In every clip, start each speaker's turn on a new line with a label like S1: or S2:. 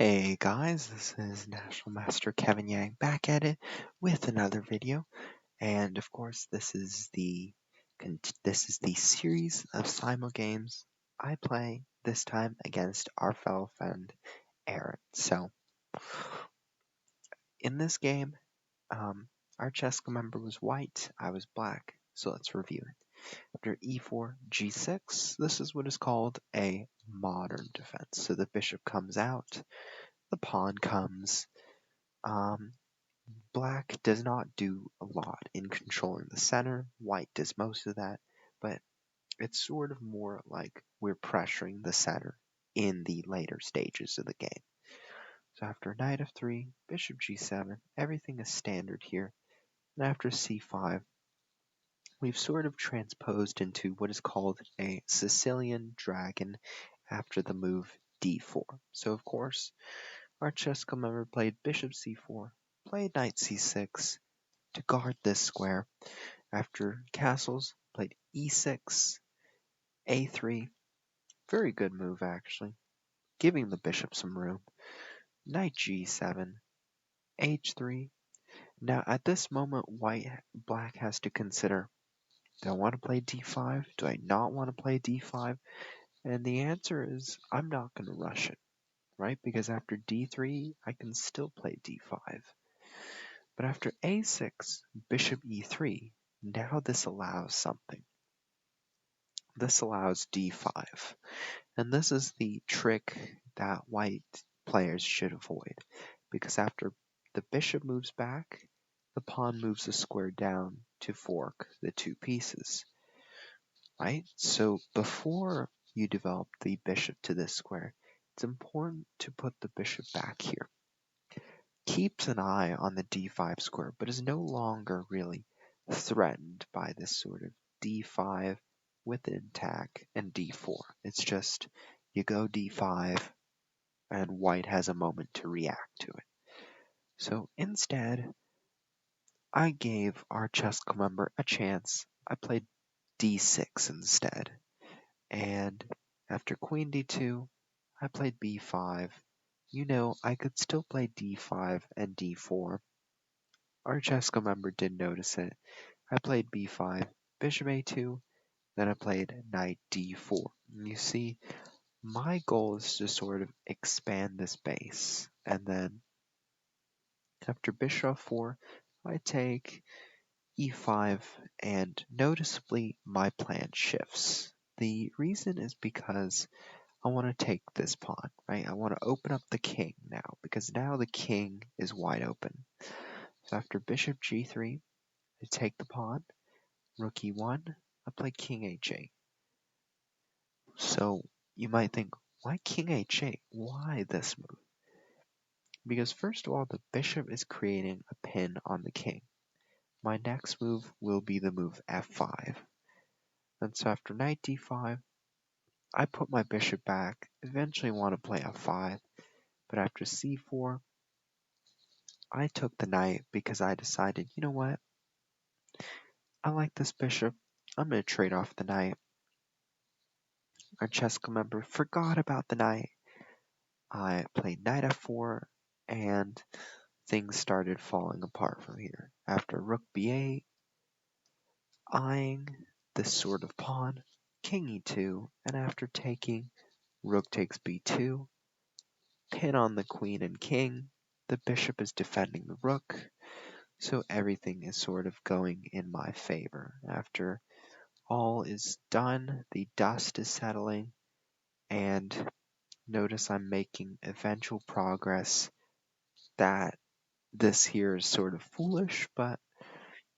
S1: Hey guys, this is National Master Kevin Yang back at it with another video, and of course this is the series of Simo games I play this time against our fellow friend Aron. So in this game, our chess member was white, I was black. So let's review it. After e4, g6, this is what is called a modern defense. So the bishop comes out, the pawn comes. Black does not do a lot in controlling the center. White does most of that, but it's sort of more like we're pressuring the center in the later stages of the game. So after knight f3, bishop g7, everything is standard here. And after c5, we've sort of transposed into what is called a Sicilian dragon after the move d4. So of course, our chess member played bishop c4, played knight c6, to guard this square. After castles, played e6, a3, very good move actually, giving the bishop some room. Knight g7, h3. Now at this moment, black has to consider, do I want to play d5? Do I not want to play d5? And the answer is, I'm not going to rush it, right? Because after d3, I can still play d5. But after a6, bishop e3, now this allows something. This allows d5, and this is the trick that white players should avoid, because after the bishop moves back, the pawn moves the square down to fork the two pieces, right? So before you develop the bishop to this square, it's important to put the bishop back here. Keeps an eye on the d5 square, but is no longer really threatened by this sort of d5 with an attack and d4. It's just you go d5 and white has a moment to react to it. So instead, I gave our chess member a chance. I played d6 instead. And after queen d2, I played b5. You know, I could still play d5 and d4. Our chess member did notice it. I played b5, bishop a2, then I played knight d4. And you see, my goal is to sort of expand this base. And then after bishop 4, I take e5, and noticeably my plan shifts. The reason is because I want to take this pawn, right? I want to open up the king now, because now the king is wide open. So after bishop g3, I take the pawn, rook e1, I play king h8. So you might think, why king h8? Why this move? Because first of all, the bishop is creating a pin on the king. My next move will be the move f5. And so after knight d5, I put my bishop back, eventually want to play f5, but after c4, I took the knight because I decided, you know what, I like this bishop, I'm going to trade off the knight. Our chess member forgot about the knight. I played knight f4, and things started falling apart from here. After rook b8, eyeing this sort of pawn, king e2, and after taking, rook takes b2, pin on the queen and king, the bishop is defending the rook, so everything is sort of going in my favor. After all is done, the dust is settling, and notice I'm making eventual progress. That this here is sort of foolish, but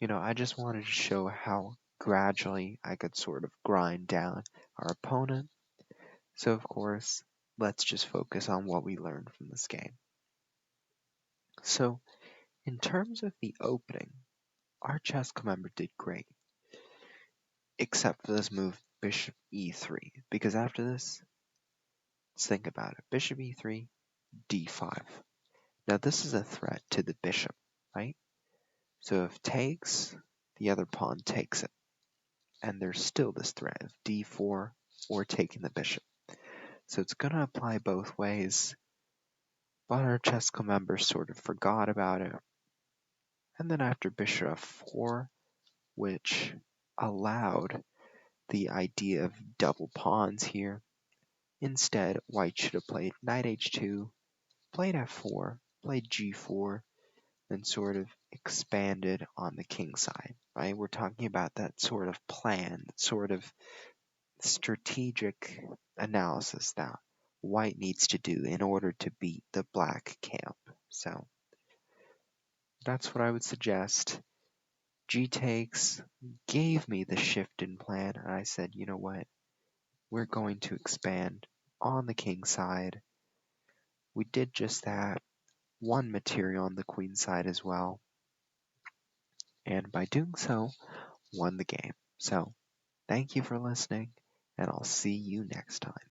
S1: I just wanted to show how gradually I could sort of grind down our opponent. So of course, let's just focus on what we learned from this game. So in terms of the opening, our chess member did great, except for this move bishop e3, because after this, let's think about it. Bishop e3, d5. Now this is a threat to the bishop, right? So if takes, the other pawn takes it. And there's still this threat of d4 or taking the bishop. So it's going to apply both ways. but our chessco members sort of forgot about it. And then after bishop f4, which allowed the idea of double pawns here, instead white should have played knight h2, played f4, played g4, then sort of expanded on the king side, right? We're talking about that sort of plan, sort of strategic analysis that white needs to do in order to beat the black camp. So that's what I would suggest. G takes gave me the shift in plan, and I said, you know what? We're going to expand on the king side. We did just that, won material on the queen side as well, and by doing so, won the game. So, thank you for listening, and I'll see you next time.